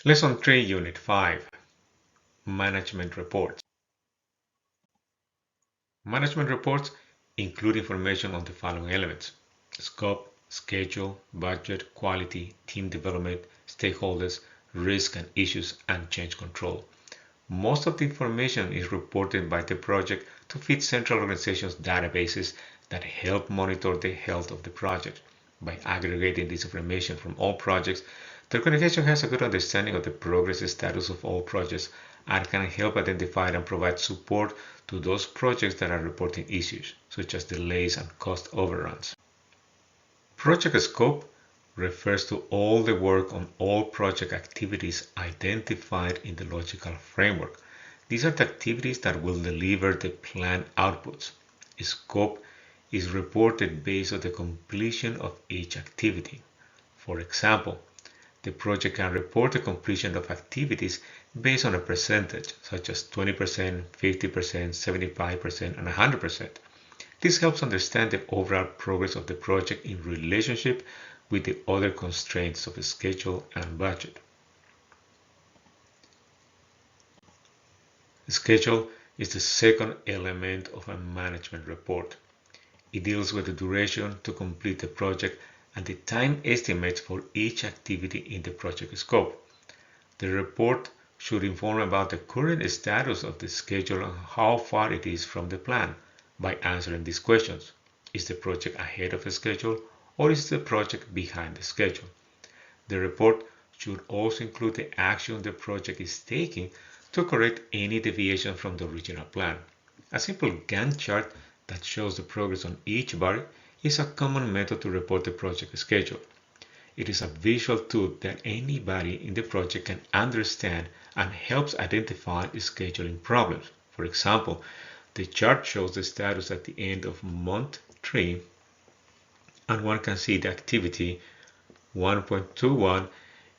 Lesson 3, Unit 5, Management Reports. Management reports include information on the following elements: scope, schedule, budget, quality, team development, stakeholders, risk and issues, and change control. Most of the information is reported by the project to feed central organizations' databases that help monitor the health of the project. By aggregating this information from all projects, the organization has a good understanding of the progress status of all projects and can help identify and provide support to those projects that are reporting issues, such as delays and cost overruns. Project scope refers to all the work on all project activities identified in the logical framework. These are the activities that will deliver the planned outputs. Scope is reported based on the completion of each activity. For example, the project can report the completion of activities based on a percentage, such as 20%, 50%, 75%, and 100%. This helps understand the overall progress of the project in relationship with the other constraints of schedule and budget. Schedule is the second element of a management report. It deals with the duration to complete the project and the time estimates for each activity in the project scope. The report should inform about the current status of the schedule and how far it is from the plan. By answering these questions: is the project ahead of schedule or is the project behind the schedule? The report should also include the action the project is taking to correct any deviation from the original plan. A simple Gantt chart that shows the progress on each bar is a common method to report the project schedule. It is a visual tool that anybody in the project can understand and helps identify scheduling problems. For example, the chart shows the status at the end of month 3, and one can see the activity 1.21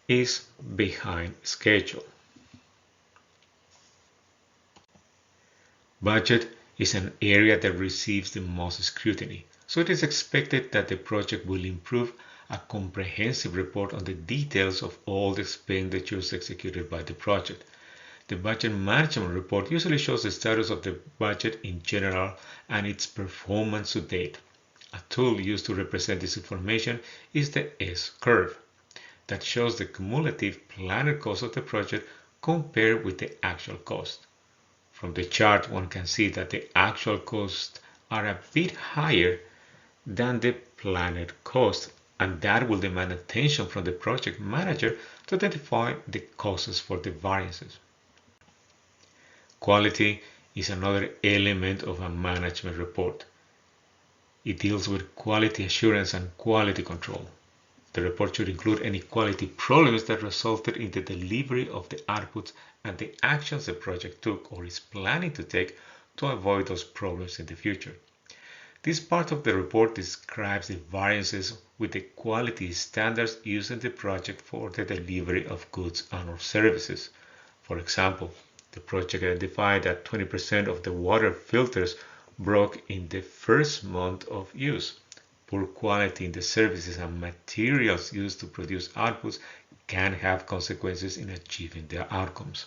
is behind schedule. Budget is an area that receives the most scrutiny, so it is expected that the project will improve a comprehensive report on the details of all the expenditures executed by the project. The budget management report usually shows the status of the budget in general and its performance to date. A tool used to represent this information is the S-curve that shows the cumulative planned cost of the project compared with the actual cost. From the chart, one can see that the actual costs are a bit higher than the planned cost, and that will demand attention from the project manager to identify the causes for the variances. Quality is another element of a management report. It deals with quality assurance and quality control. The report should include any quality problems that resulted in the delivery of the outputs and the actions the project took or is planning to take to avoid those problems in the future. This part of the report describes the variances with the quality standards used in the project for the delivery of goods and/or services. For example, the project identified that 20% of the water filters broke in the first month of use. Poor quality in the services and materials used to produce outputs can have consequences in achieving their outcomes.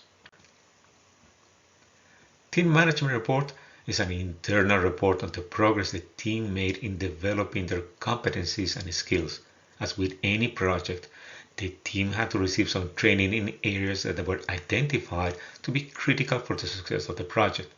Team Management Report is an internal report on the progress the team made in developing their competencies and skills. As with any project, the team had to receive some training in areas that were identified to be critical for the success of the project.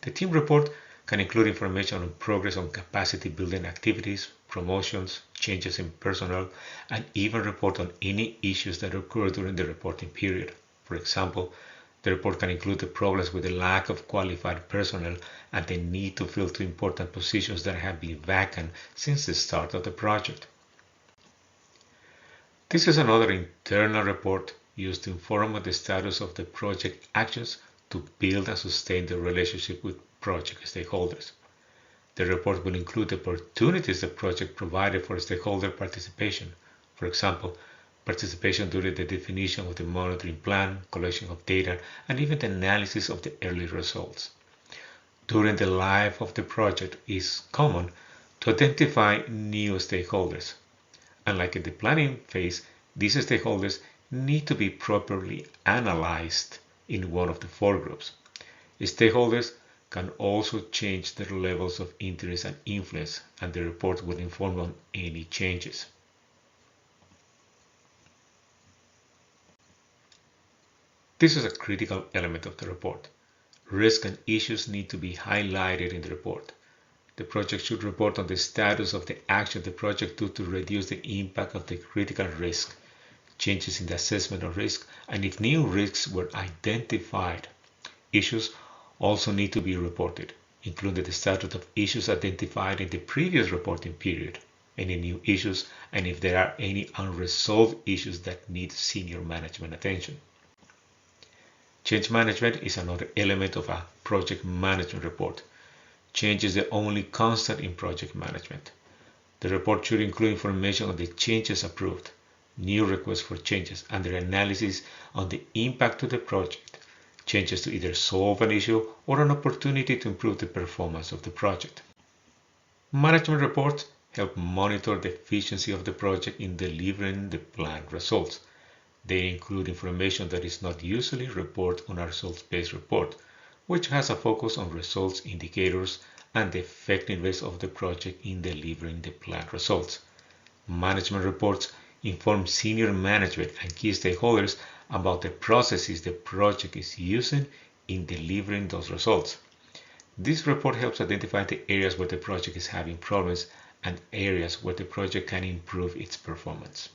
The team report can include information on progress on capacity building activities, promotions, changes in personnel, and even report on any issues that occur during the reporting period. For example, the report can include the problems with the lack of qualified personnel and the need to fill two important positions that have been vacant since the start of the project. This is another internal report used to inform on the status of the project actions to build and sustain the relationship with project stakeholders. The report will include the opportunities the project provided for stakeholder participation. For example, participation during the definition of the monitoring plan, collection of data, and even the analysis of the early results. During the life of the project, it is common to identify new stakeholders. Unlike in the planning phase, these stakeholders need to be properly analyzed in one of the four groups. Stakeholders can also change their levels of interest and influence, and the report will inform on any changes. This is a critical element of the report. Risks and issues need to be highlighted in the report. The project should report on the status of the action the project took to reduce the impact of the critical risk, changes in the assessment of risk, and if new risks were identified. Issues also need to be reported, including the status of issues identified in the previous reporting period, any new issues, and if there are any unresolved issues that need senior management attention. Change management is another element of a project management report. Change is the only constant in project management. The report should include information on the changes approved, new requests for changes, and their analysis on the impact to the project, changes to either solve an issue or an opportunity to improve the performance of the project. Management reports help monitor the efficiency of the project in delivering the planned results. They include information that is not usually reported on a results-based report, which has a focus on results indicators and the effectiveness of the project in delivering the planned results. Management reports inform senior management and key stakeholders about the processes the project is using in delivering those results. This report helps identify the areas where the project is having problems and areas where the project can improve its performance.